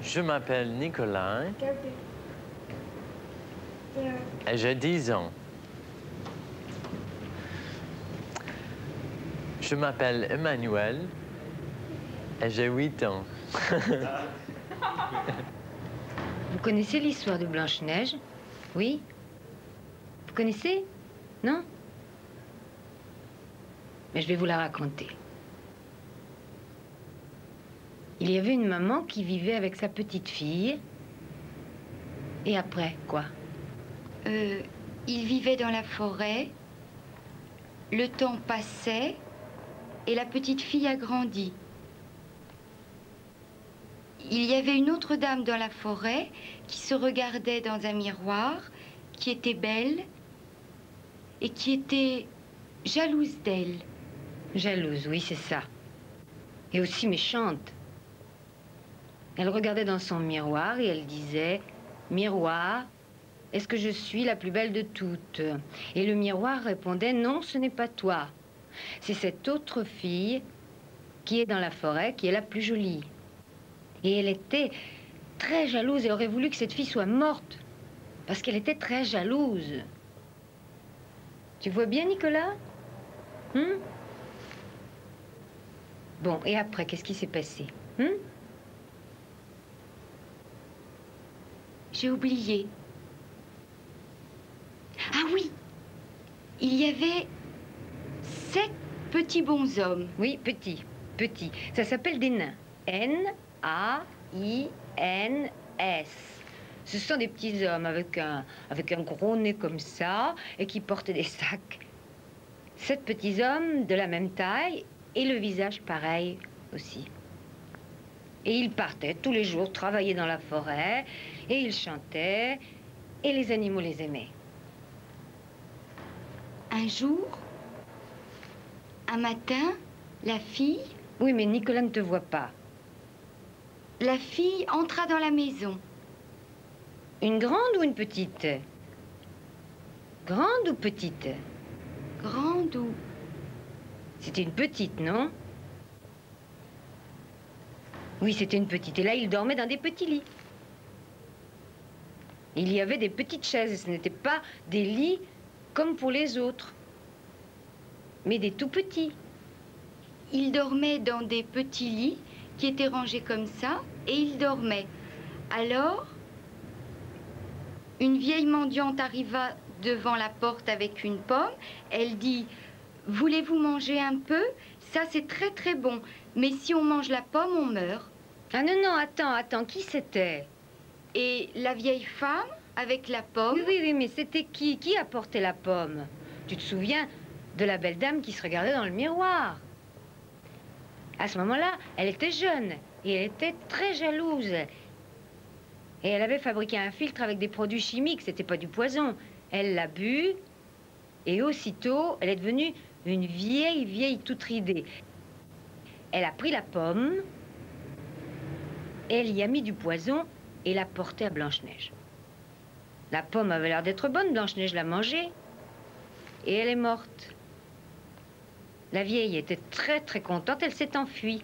Je m'appelle Nicolas et j'ai 10 ans. Je m'appelle Emmanuel et j'ai 8 ans. Vous connaissez l'histoire de Blanche-Neige? Oui? Vous connaissez? Non? Mais je vais vous la raconter. Il y avait une maman qui vivait avec sa petite fille. Et après, quoi? Il vivait dans la forêt. Le temps passait et la petite fille a grandi. Il y avait une autre dame dans la forêt qui se regardait dans un miroir, qui était belle et qui était jalouse d'elle. Jalouse, oui, c'est ça. Et aussi méchante. Elle regardait dans son miroir et elle disait « Miroir, est-ce que je suis la plus belle de toutes ?» Et le miroir répondait « Non, ce n'est pas toi. C'est cette autre fille qui est dans la forêt, qui est la plus jolie. » Et elle était très jalouse. Elle aurait voulu que cette fille soit morte. Parce qu'elle était très jalouse. Tu vois bien, Nicolas? Bon, et après, qu'est-ce qui s'est passé? J'ai oublié. Ah oui! Il y avait 7 petits bonshommes. Oui, petits. Ça s'appelle des nains. N-A-I-N-S. Ce sont des petits hommes avec un gros nez comme ça et qui portent des sacs. 7 petits hommes de la même taille et le visage pareil aussi. Et ils partaient tous les jours travailler dans la forêt et ils chantaient et les animaux les aimaient. Un jour, un matin, la fille... Oui, mais Nicolas ne te voit pas. La fille entra dans la maison. Une grande ou une petite? Grande ou petite? Grande ou... C'était une petite, non? Oui, c'était une petite. Et là, il dormait dans des petits lits. Il y avait des petites chaises. Et ce n'étaient pas des lits comme pour les autres, mais des tout petits. Il dormait dans des petits lits qui étaient rangés comme ça, et il dormait. Alors, une vieille mendiante arriva devant la porte avec une pomme. Elle dit... Voulez-vous manger un peu? Ça, c'est très, très bon. Mais si on mange la pomme, on meurt. Ah non, non, attends, qui c'était? Et la vieille femme, avec la pomme... Oui, mais c'était qui? Qui apportait la pomme? Tu te souviens de la belle dame qui se regardait dans le miroir? À ce moment-là, elle était jeune et elle était très jalouse. Et elle avait fabriqué un filtre avec des produits chimiques, c'était pas du poison. Elle l'a bu et aussitôt, elle est devenue une vieille toute ridée. Elle a pris la pomme, elle y a mis du poison et l'a portée à Blanche-Neige. La pomme avait l'air d'être bonne, Blanche-Neige l'a mangée et elle est morte. La vieille était très contente, elle s'est enfuie.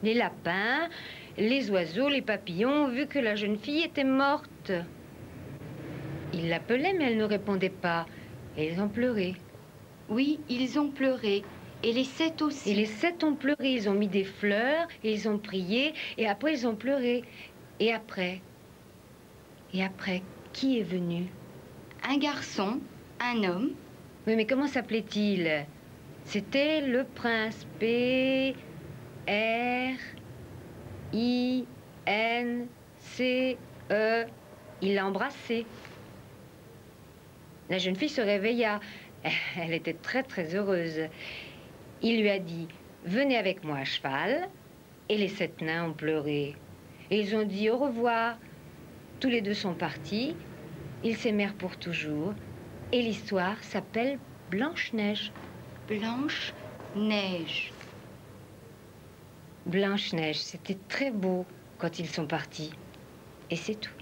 Les lapins, les oiseaux, les papillons ont vu que la jeune fille était morte. Ils l'appelaient, mais elle ne répondait pas. Et ils ont pleuré. Oui, ils ont pleuré. Et les 7 aussi. Et les 7 ont pleuré. Ils ont mis des fleurs, et ils ont prié, et après ils ont pleuré. Et après, qui est venu? Un garçon, un homme. Oui, mais comment s'appelait-il? C'était le prince. P-R-I-N-C-E. Il l'a embrassé. La jeune fille se réveilla. Elle était très heureuse. Il lui a dit « Venez avec moi à cheval ». Et les 7 nains ont pleuré. Et ils ont dit au revoir. Tous les 2 sont partis. Ils s'aimèrent pour toujours. Et l'histoire s'appelle Blanche-Neige. Blanche-Neige. Blanche-Neige, c'était très beau quand ils sont partis. Et c'est tout.